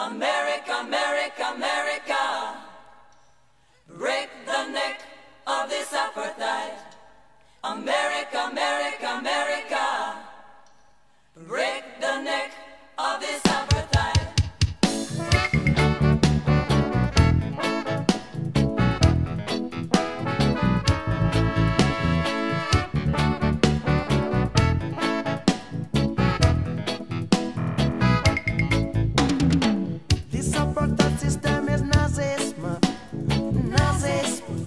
America, America, America, break the neck of this apartheid. America, America, America, break the neck of this apartheid. This apartheid system is nazisme, nazisme,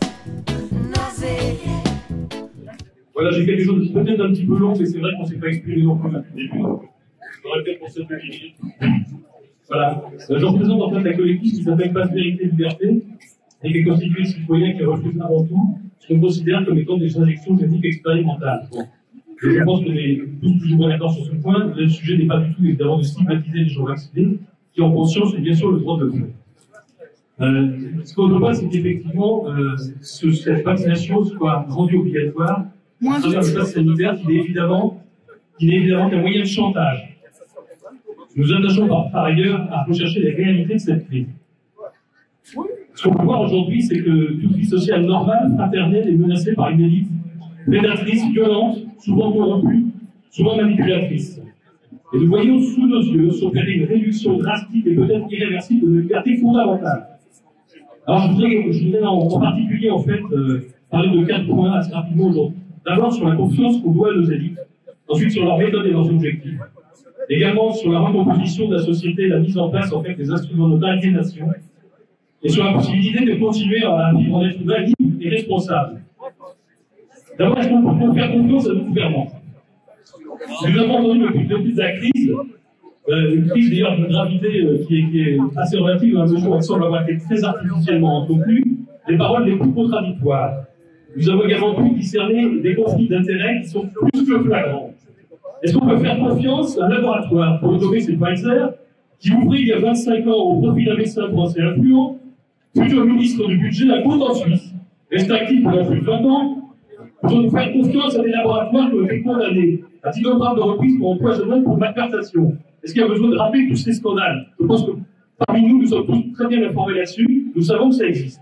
nazisme. Voilà, j'ai quelque chose de peut-être un petit peu long, mais c'est vrai qu'on ne s'est pas exprimé non plus au début. J'aurais peut-être pour cette petite minute. Voilà. Je représente en fait la collectif qui s'appelle Passe Vérité Liberté et qui est constituée de citoyens qui refusent avant tout ce qu'on considère comme étant des injections génétiques expérimentales. Bon. Je pense qu'on est tous plus ou moins d'accord sur ce point. Le sujet n'est pas du tout évidemment de stigmatiser les gens vaccinés qui ont conscience et bien sûr le droit de le faire. Ce qu'on ne veut pas, c'est qu'effectivement cette vaccination soit rendue obligatoire à travers le pass sanitaire qui n'est évidemment qu'un moyen de chantage. Nous attachons par ailleurs à rechercher les réalités de cette crise. Ce qu'on peut voir aujourd'hui, c'est que toute vie sociale normale, fraternelle, est menacée par une élite prédatrice, violente, souvent corrompue, souvent manipulatrice. Et nous voyons sous nos yeux s'opérer une réduction drastique et peut-être irréversible de nos libertés fondamentales. Alors je voudrais en particulier en fait parler de 4 points assez rapidement aujourd'hui. D'abord sur la confiance qu'on doit à nos élites, ensuite sur leur méthode et leurs objectifs, également sur la recomposition de la société, la mise en place en fait des instruments d'aliénation, et sur la possibilité de continuer à vivre en être humain libre et responsable. D'abord, est-ce qu'on peut faire confiance à nos gouvernants? Nous avons entendu depuis la crise, une crise d'ailleurs de gravité qui est assez relative dans la mesure où elle semble avoir été très artificiellement entretenue, les paroles les plus contradictoires. Nous avons également pu discerner des conflits d'intérêts qui sont plus que flagrants. Est-ce qu'on peut faire confiance à un laboratoire, pour le nommer c'est Pfizer, qui ouvrit il y a 25 ans au profit d'un médecin français influent, futur ministre du budget, à compte en Suisse, reste actif pendant plus de 20 ans? Peut-on faire confiance à des laboratoires qui ont été condamnés à 10 grammes de reprise pour empoisonnement pour malversation? Est-ce qu'il y a besoin de rappeler tous ces scandales? Je pense que parmi nous, nous sommes tous très bien informés là-dessus, nous savons que ça existe.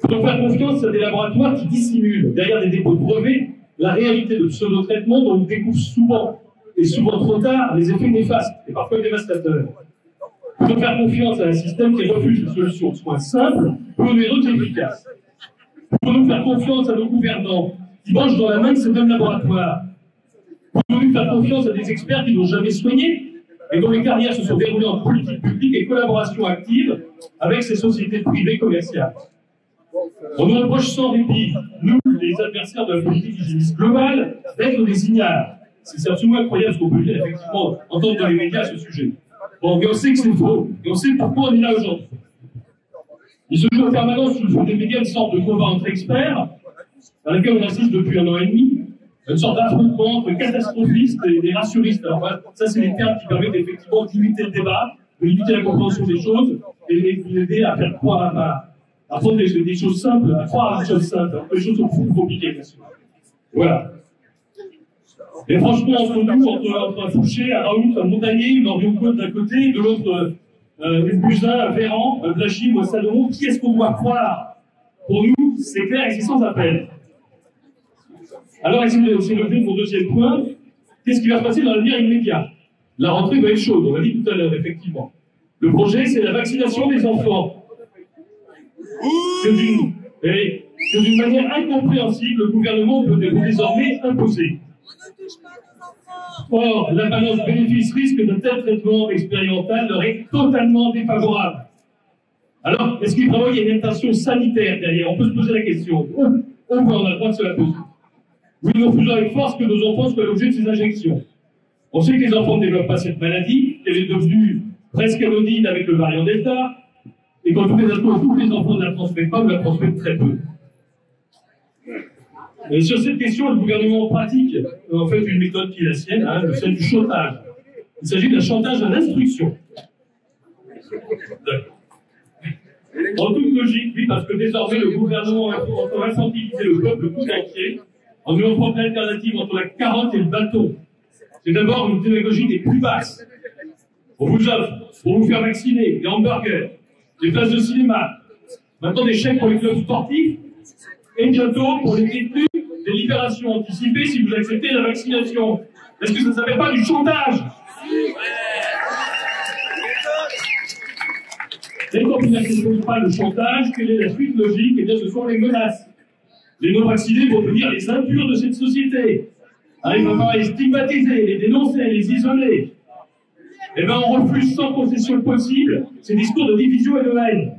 Peut-on faire confiance à des laboratoires qui dissimulent, derrière des dépôts de brevets, la réalité de pseudo-traitements dont on découvre souvent, et souvent trop tard, les effets néfastes et parfois dévastateurs? Peut-on faire confiance à un système qui refuse des solutions de soins simples, peu onéreuses et efficaces? Peut-on faire confiance à nos gouvernants qui mangent dans la main de ces mêmes laboratoires? Peut-on faire confiance à des experts qui n'ont jamais soigné et dont les carrières se sont déroulées en politique publique et collaboration active avec ces sociétés privées commerciales? On nous reproche sans répit, nous, les adversaires de la politique hygiéniste globale, d'être des ignares. C'est absolument incroyable ce qu'on peut dire, effectivement, entendre dans les médias à ce sujet. Bon, mais on sait que c'est faux, et on sait pourquoi on est là aujourd'hui. Il se joue en permanence sous le fond des médias une sorte de combat entre experts, dans lequel on assiste depuis 1 an et demi, une sorte d'affrontement entre catastrophistes et rassuristes. Alors voilà, ça c'est les termes qui permettent effectivement de limiter le débat, de limiter la compréhension des choses, et de l'aider à faire croire à prendre des choses simples, à croire à des choses simples, alors que les choses sont beaucoup compliquées, bien sûr. Voilà. Et franchement, entre nous, entre un Fouché, un Raoult, un Montagnier, une Orion-Côte d'un côté, de l'autre, une Buzyn, un Véran, un Blachy ou un Salomon, qui est-ce qu'on doit croire? Pour nous, c'est clair et c'est sans appel. Alors, c'est le mon deuxième point. Qu'est-ce qui va se passer dans l'avenir immédiat? La rentrée va être chaude, on l'a dit tout à l'heure, effectivement. Le projet, c'est la vaccination des enfants. Que d'une manière incompréhensible, le gouvernement peut désormais imposer. Or, la balance bénéfice-risque d'un tel traitement expérimental leur est totalement défavorable. Alors, est-ce qu'il prévoit qu'il y a une intention sanitaire derrière? On peut se poser la question. Au moins, on a le droit de se la poser. Oui, nous refusons avec force que nos enfants soient l'objet de ces injections. On sait que les enfants ne développent pas cette maladie, qu'elle est devenue presque anodine avec le variant Delta, et quand tous les enfants ne la transmettent pas, ou la transmettent très peu. Et sur cette question, le gouvernement pratique en fait une méthode qui est la sienne, celle du chantage. Il s'agit d'un chantage à l'instruction. En toute logique, oui, parce que désormais le gouvernement entend infantiliser le peuple tout entier en lui offrant une alternative entre la carotte et le bâton. C'est d'abord une pédagogie des plus basses. On vous offre, pour vous faire vacciner, des hamburgers, des places de cinéma, maintenant des chèques pour les clubs sportifs, et bientôt pour les détenus, des libérations anticipées si vous acceptez la vaccination. Est-ce que ça ne s'appelle pas du chantage? Et quand vous n'acceptez pas le chantage, quelle est la suite logique? Eh bien, ce sont les menaces. Les non-vaccinés vont devenir les impurs de cette société. Alors, il va falloir les stigmatiser, les dénoncer, les isoler. Eh bien, on refuse sans concession possible ces discours de division et de haine.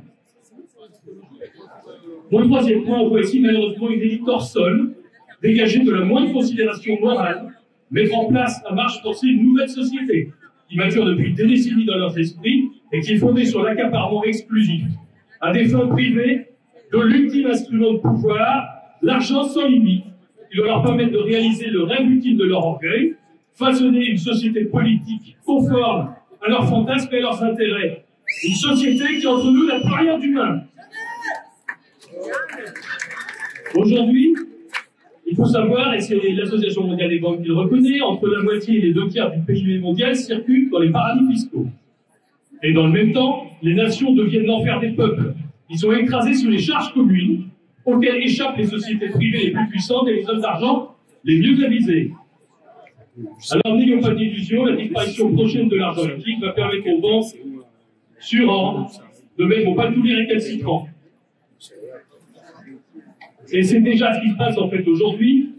Mon troisième point, on voit ici malheureusement une élite hors sol, dégagée de la moindre considération morale, mettre en place à marche forcée une nouvelle société, qui mature depuis des décennies dans leurs esprits et qui est fondée sur l'accaparement exclusif, à des fins privées, de l'ultime instrument de pouvoir, l'argent sans limite, qui doit leur permettre de réaliser le rêve ultime de leur orgueil, façonner une société politique conforme à leurs fantasmes et à leurs intérêts. Une société qui, entre nous, n'a plus rien d'humain. Aujourd'hui, il faut savoir, et c'est l'Association mondiale des banques qui le reconnaît, entre la moitié et les 2/3 du PIB mondial circulent dans les paradis fiscaux. Et dans le même temps, les nations deviennent l'enfer des peuples. Ils sont écrasés sous les charges communes, auxquelles échappent les sociétés privées les plus puissantes et les hommes d'argent les mieux avisés. Alors, n'ayons pas d'illusion, la disparition prochaine de l'argent liquide va permettre aux banques surantes de mettre au pas tous les récalcitrants. Et c'est déjà ce qui se passe en fait aujourd'hui,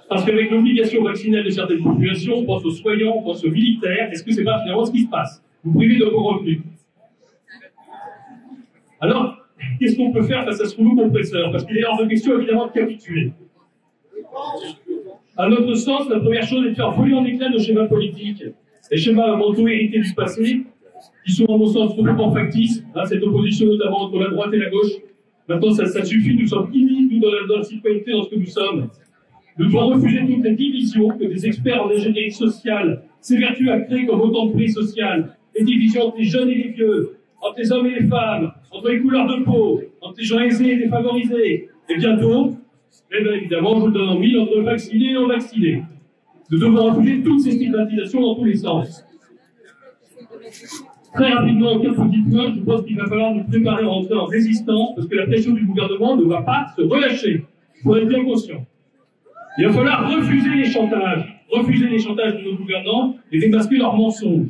parce qu'avec l'obligation vaccinale de certaines populations, on pense aux soignants, on pense aux militaires, est-ce que c'est pas finalement ce qui se passe? Vous privez de vos revenus. Alors, qu'est-ce qu'on peut faire face à ce rouleau compresseur? Parce qu'il est hors de question évidemment de capituler. À notre sens, la première chose est de faire voler en éclats nos schémas politiques, les schémas mentaux hérités du passé, qui sont à mon sens complètement factices, cette opposition notamment entre la droite et la gauche. Maintenant, ça suffit, nous sommes immines, nous, dans la citoyenneté, dans ce que nous sommes. Nous devons refuser toutes les divisions que des experts en ingénierie sociale s'évertuent à créer comme autant de prix social. Les divisions entre les jeunes et les vieux, entre les hommes et les femmes, entre les couleurs de peau, entre les gens aisés et défavorisés. Et bientôt, eh bien évidemment, je vous le donne en mille, entre vaccinés et non vaccinés. Nous devons refuser toutes ces stigmatisations dans tous les sens. Très rapidement, en quelques petits points, je pense qu'il va falloir nous préparer à rentrer en résistance parce que la pression du gouvernement ne va pas se relâcher. Il faut être bien conscient. Il va falloir refuser les chantages de nos gouvernants et démasquer leurs mensonges.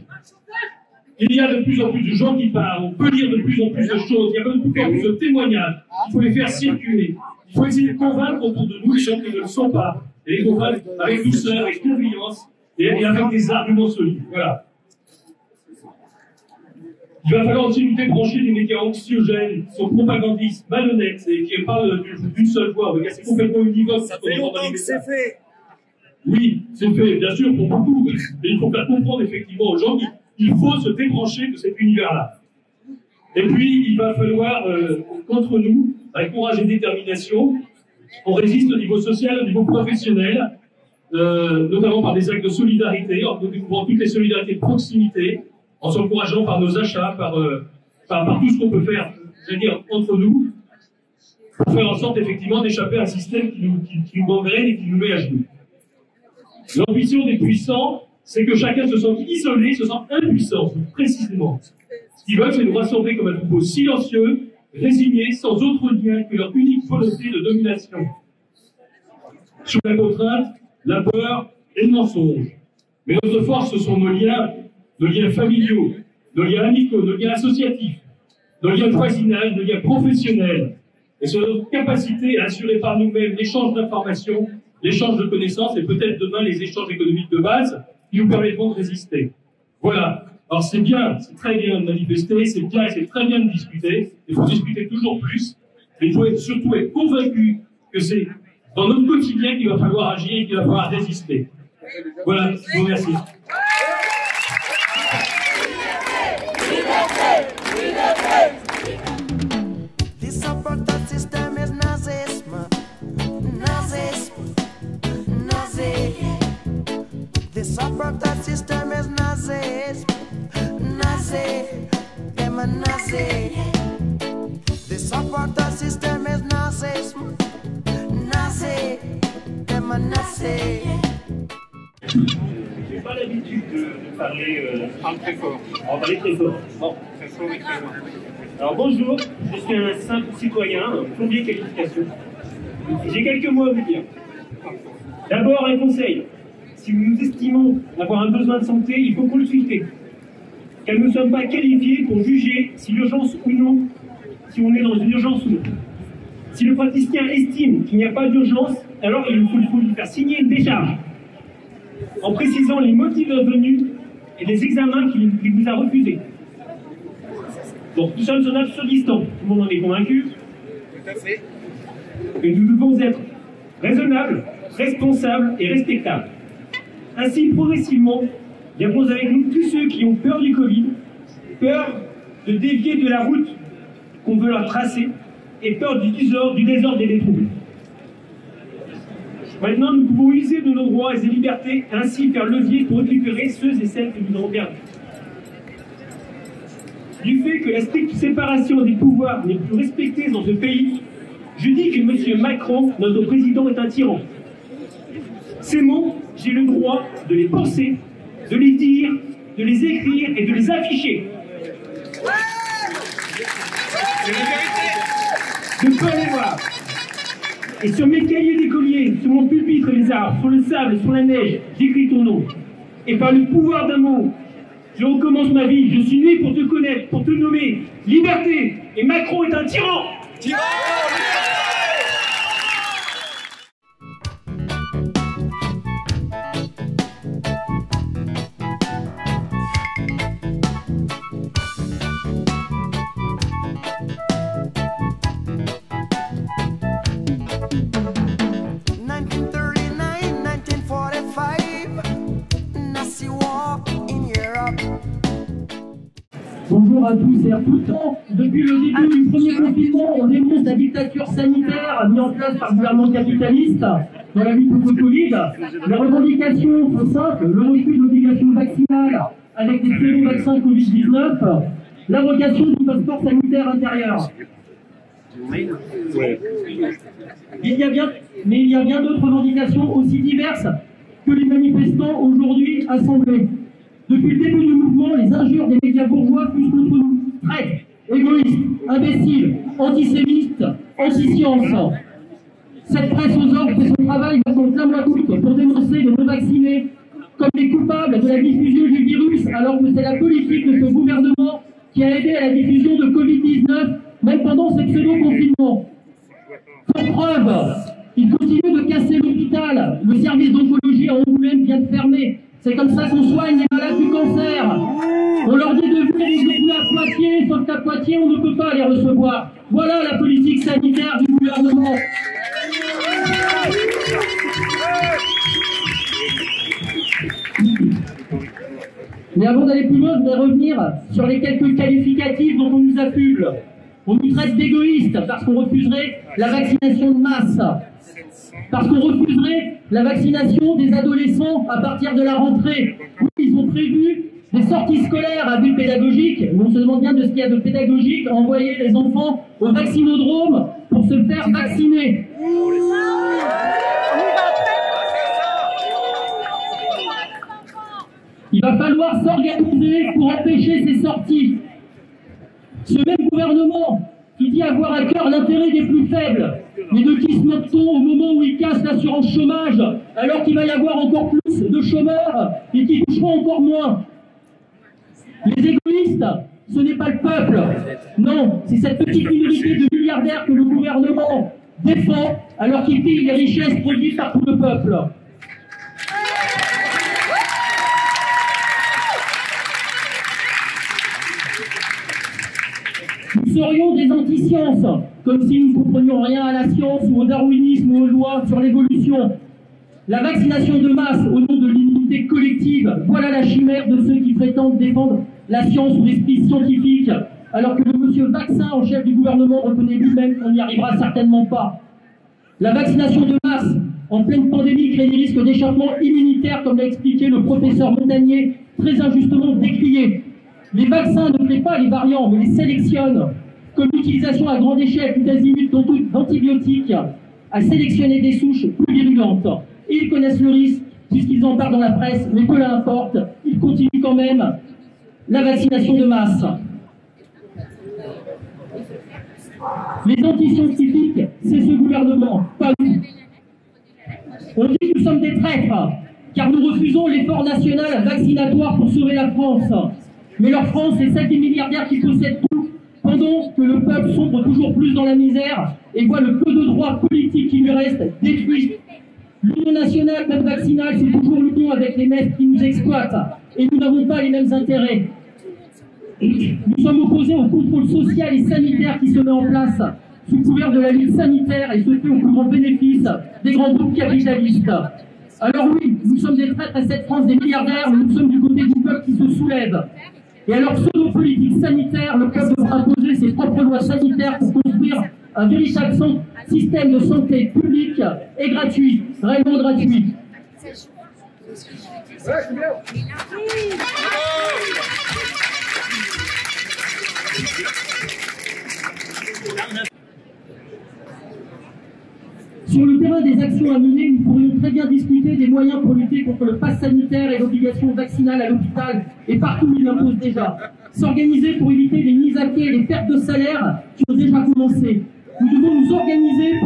Il y a de plus en plus de gens qui parlent, on peut lire de plus en plus de choses, il y a de plus en plus de témoignages, il faut les faire circuler. Il faut essayer de convaincre autour de nous les gens qui ne le sont pas, et les convaincre avec douceur, avec confiance et avec des arguments solides. Voilà. Il va falloir aussi nous débrancher des médias anxiogènes, qui sont propagandistes, malhonnêtes, et qui parlent d'une seule voix. C'est complètement univoque. Ça fait longtemps que c'est fait. Oui, c'est fait, bien sûr, pour beaucoup. Mais il faut faire comprendre effectivement aux gens qu'il faut se débrancher de cet univers-là. Et puis, il va falloir, qu'entre nous, avec courage et détermination, on résiste au niveau social, au niveau professionnel, notamment par des actes de solidarité, en découvrant toutes les solidarités de proximité, en s'encourageant par nos achats, par tout ce qu'on peut faire, j'allais dire, entre nous, pour faire en sorte effectivement d'échapper à un système qui nous gangrène et qui nous met à genoux. L'ambition des puissants, c'est que chacun se sente isolé, se sente impuissant, précisément. Ce qu'ils veulent, c'est nous rassembler comme un troupeau silencieux, résigné, sans autre lien que leur unique volonté de domination. Sous la contrainte, la peur et le mensonge. Mais notre force, ce sont nos liens familiaux, nos liens amicaux, nos liens associatifs, nos liens de voisinage, nos liens professionnels, et sur notre capacité à assurer par nous-mêmes l'échange d'informations, l'échange de connaissances, et peut-être demain les échanges économiques de base, qui nous permettront de résister. Voilà. Alors c'est bien, c'est très bien de manifester, c'est bien et c'est très bien de discuter, il faut discuter toujours plus, mais il faut surtout être convaincu que c'est dans notre quotidien qu'il va falloir agir et qu'il va falloir résister. Voilà, je vous remercie. This apartheid system is Nazism, Nazism, Nazism. This apartheid system is Nazism, Nazism, them a Nazi. This apartheid system is Nazism, Nazism, them a Nazi. J'ai pas l'habitude de parler très fort. On va parler très fort. Bon, très fort et très loin. Alors bonjour, je suis un simple citoyen, plombier qualification. J'ai quelques mots à vous dire. D'abord, un conseil. Si nous estimons avoir un besoin de santé, il faut consulter. Car nous ne sommes pas qualifiés pour juger si l'urgence ou non, si on est dans une urgence ou non. Si le praticien estime qu'il n'y a pas d'urgence, alors il faut lui faire signer une décharge, en précisant les motifs de venue et les examens qu'il vous a refusés. Donc nous sommes sur notre Surdistan, tout le monde en est convaincu. Tout à fait. Et nous devons être raisonnables, responsables et respectables. Ainsi, progressivement, viendront avec nous tous ceux qui ont peur du Covid, peur de dévier de la route qu'on veut leur tracer, et peur du désordre et des troubles. Maintenant, nous pouvons user de nos droits et des libertés, et ainsi faire levier pour récupérer ceux et celles que nous avons perdus. Du fait que la stricte séparation des pouvoirs n'est plus respectée dans ce pays, je dis que M. Macron, notre président, est un tyran. Ces mots, j'ai le droit de les penser, de les dire, de les écrire et de les afficher. Je peux les voir. Et sur mes cahiers d'écolier, sur mon pupitre les arbres, sur le sable, sur la neige, j'écris ton nom. Et par le pouvoir d'un mot, je recommence ma vie. Je suis né pour te connaître, pour te nommer. Liberté. Et Macron est un tyran. Tyran. Bonjour à tous et à toutes. Depuis le début du premier confinement, on dénonce la dictature sanitaire mise en place par le gouvernement capitaliste dans la lutte contre le Covid. Les revendications sont simples, le refus de l'obligation vaccinale avec des pseudo-vaccins Covid-19, l'abrogation du passeport sanitaire intérieur. Il y a bien d'autres revendications aussi diverses que les manifestants aujourd'hui assemblés. Depuis le début du mouvement, les injures des médias bourgeois fusent contre nous. Traîtres, égoïstes, imbéciles, antisémites, anti-science. Cette presse aux ordres fait son travail contre l'âme-la-goutte pour dénoncer les non-vaccinés comme les coupables de la diffusion du virus, alors que c'est la politique de ce gouvernement qui a aidé à la diffusion de Covid-19, même pendant ce pseudo-confinement. Pour preuve, ils continuent de casser l'hôpital. Le service d'oncologie à Angoulême vient de fermer. C'est comme ça qu'on soigne les malades du cancer. On leur dit de venir les à Poitiers, sauf qu'à Poitiers, on ne peut pas les recevoir. Voilà la politique sanitaire du gouvernement. Mais avant d'aller plus loin, je voudrais revenir sur les quelques qualificatifs dont on nous affuble. On nous traite d'égoïstes parce qu'on refuserait la vaccination de masse. Parce qu'on refuserait la vaccination des adolescents à partir de la rentrée. Oui, ils ont prévu des sorties scolaires à but pédagogique, mais on se demande bien de ce qu'il y a de pédagogique à envoyer les enfants au vaccinodrome pour se faire vacciner. Il va falloir s'organiser pour empêcher ces sorties. Ce même gouvernement qui dit avoir à cœur l'intérêt des plus faibles, mais de qui se moque-t-on au moment où il casse l'assurance chômage, alors qu'il va y avoir encore plus de chômeurs et qui toucheront encore moins? Les égoïstes, ce n'est pas le peuple. Non, c'est cette petite minorité de milliardaires que le gouvernement défend, alors qu'il pille les richesses produites par tout le peuple. Nous serions des anti-sciences, comme si nous ne comprenions rien à la science ou au darwinisme ou aux lois sur l'évolution. La vaccination de masse au nom de l'immunité collective, voilà la chimère de ceux qui prétendent défendre la science ou l'esprit scientifique, alors que le monsieur vaccin en chef du gouvernement reconnaît lui-même qu'on n'y arrivera certainement pas. La vaccination de masse en pleine pandémie crée des risques d'échappement immunitaire, comme l'a expliqué le professeur Montagnier, très injustement décrié. Les vaccins ne créent pas les variants, mais les sélectionnent, comme l'utilisation à grande échelle tout azimut d'antibiotiques à sélectionner des souches plus virulentes. Et ils connaissent le risque, puisqu'ils en parlent dans la presse, mais peu importe, ils qui continuent quand même la vaccination de masse. Les anti-scientifiques, c'est ce gouvernement, pas nous. On dit que nous sommes des traîtres, car nous refusons l'effort national vaccinatoire pour sauver la France. Mais leur France, c'est celle des milliardaires qui possèdent tout, pendant que le peuple sombre toujours plus dans la misère et voit le peu de droits politiques qui lui reste détruit. L'Union nationale, même vaccinale, c'est toujours l'union avec les maîtres qui nous exploitent. Et nous n'avons pas les mêmes intérêts. Nous sommes opposés au contrôle social et sanitaire qui se met en place sous couvert de la lutte sanitaire et se fait au plus grand bénéfice des grands groupes capitalistes. Alors oui, nous sommes des traîtres à cette France des milliardaires, mais nous sommes du côté du peuple qui se soulève. Et alors, pseudo-politique sanitaire, le peuple devra imposer ses propres lois sanitaires pour construire un véritable système de santé public et gratuit, réellement gratuit. Sur le terrain des actions à mener, nous pourrions très bien discuter des moyens pour lutter contre le pass sanitaire et l'obligation vaccinale à l'hôpital et partout où il l'impose déjà. S'organiser pour éviter les mises à pied et les pertes de salaire qui ont déjà commencé. Nous devons nous organiser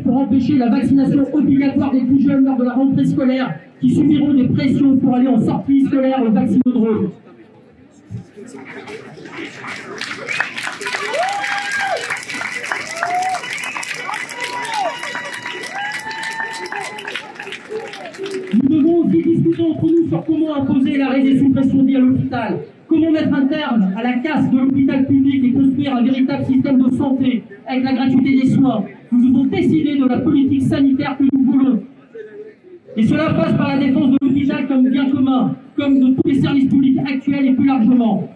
pour empêcher la vaccination obligatoire des plus jeunes lors de la rentrée scolaire qui subiront des pressions pour aller en sortie scolaire au vaccinodrome. Nous devons aussi discuter entre nous sur comment imposer l'arrêt des suppressions dites à l'hôpital, comment mettre un terme à la casse de l'hôpital public et construire un véritable système de santé avec la gratuité des soins. Nous devons décider de la politique sanitaire que nous voulons. Et cela passe par la défense de l'hôpital comme bien commun, comme de tous les services publics actuels et plus largement.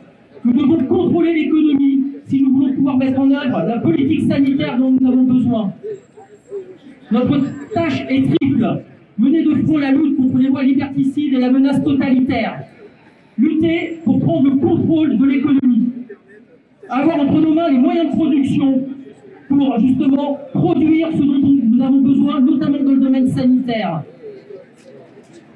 Nous devons contrôler l'économie si nous voulons pouvoir mettre en œuvre la politique sanitaire dont nous avons besoin. Notre tâche est triple. Mener de front la lutte contre les lois liberticides et la menace totalitaire. Lutter pour prendre le contrôle de l'économie. Avoir entre nos mains les moyens de production pour justement produire ce dont nous avons besoin, notamment dans le domaine sanitaire.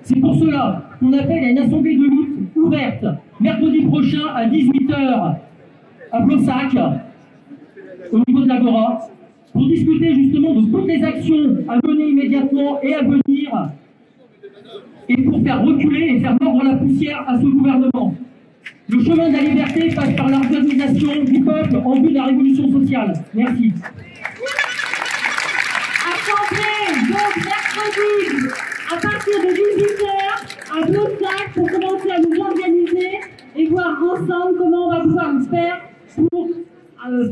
C'est pour cela qu'on appelle à une assemblée de lutte ouverte, mercredi prochain à 18 h à Blossac, au niveau de l'Agora, pour discuter justement de toutes les actions à mener immédiatement et à venir, et pour faire reculer et faire mordre la poussière à ce gouvernement. Le chemin de la liberté passe par l'organisation du peuple en vue de la révolution sociale. Merci. Assemblée, donc mercredi, à partir de 18 h à Blossac, pour commencer à nous organiser et voir ensemble comment on va pouvoir faire pour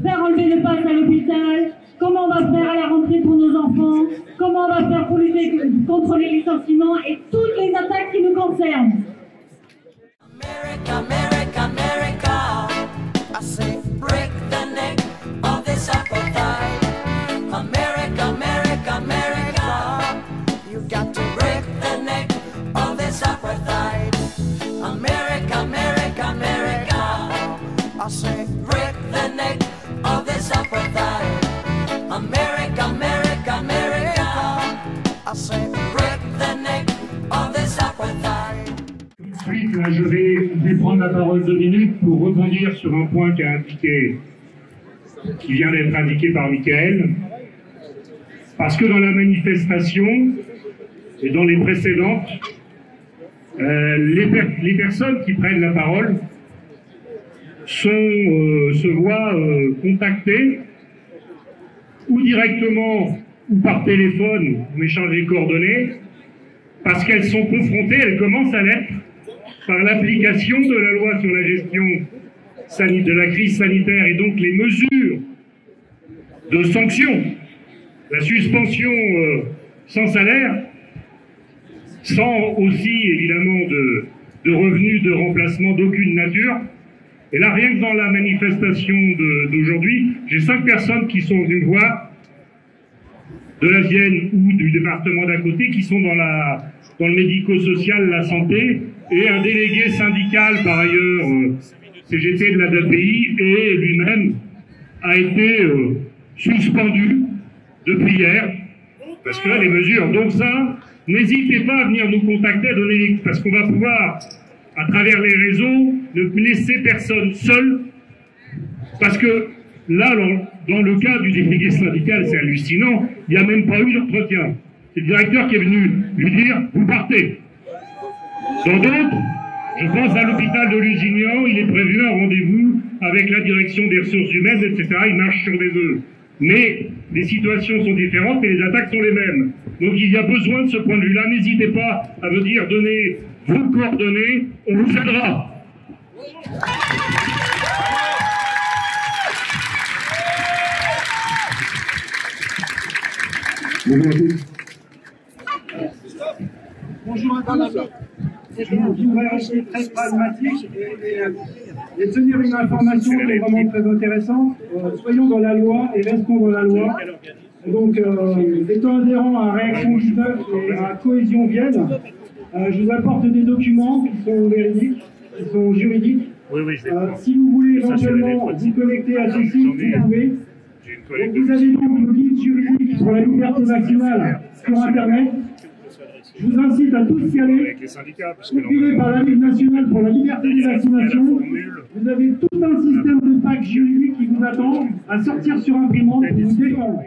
faire enlever le pass à l'hôpital, comment on va faire à la rentrée pour nos enfants, comment on va faire pour lutter contre les licenciements et toutes les attaques qui nous concernent. America, America, America, I say break the neck of this apartheid. America, America, America, you got to break the neck of this apartheid. America, America, America, I say break the neck of this apartheid. America, America, America, I say break the neck of this apartheid. Ensuite, je vais prendre la parole 2 minutes pour rebondir sur un point qui vient d'être indiqué par Michael. Parce que dans la manifestation et dans les précédentes, les personnes qui prennent la parole se voient contactées ou directement ou par téléphone, on échange les coordonnées, parce qu'elles sont confrontées, elles commencent à l'être, par l'application de la loi sur la gestion de la crise sanitaire et donc les mesures de sanctions, la suspension sans salaire, sans aussi évidemment de revenus de remplacement d'aucune nature. Et là, rien que dans la manifestation d'aujourd'hui, j'ai 5 personnes qui sont venues me voir, de la Vienne ou du département d'à côté, qui sont dans le médico-social, la santé, et un délégué syndical, par ailleurs, CGT de la DAPI, et lui-même a été suspendu depuis hier, parce que là, les mesures, donc ça, n'hésitez pas à venir nous contacter, parce qu'on va pouvoir, à travers les réseaux, ne laisser personne seul, parce que là, dans le cas du délégué syndical, c'est hallucinant, il n'y a même pas eu d'entretien. C'est le directeur qui est venu lui dire « vous partez ». Dans d'autres, je pense à l'hôpital de Lusignan, il est prévu un rendez-vous avec la direction des ressources humaines, etc. Il marche sur des œufs. Mais les situations sont différentes et les attaques sont les mêmes. Donc il y a besoin de ce point de vue-là. N'hésitez pas à venir donner vos coordonnées, on vous aidera. Bonjour à tous. Je voudrais rester très pragmatique et tenir une information qui est vraiment très intéressante. Soyons dans la loi et restons dans la loi. Donc, étant adhérent à Réaction 19 et à Cohésion Vienne, je vous apporte des documents qui sont véridiques, qui sont juridiques. Si vous voulez éventuellement vous connecter à ce site, vous pouvez. Donc, vous avez donc le guide juridique sur la liberté vaccinale sur Internet. Je vous incite à tous y aller. Compilé par la Ligue nationale pour la liberté des vaccinations. Vous avez tout un système de packs juridiques qui vous attend à sortir sur imprimante pour vous défendre.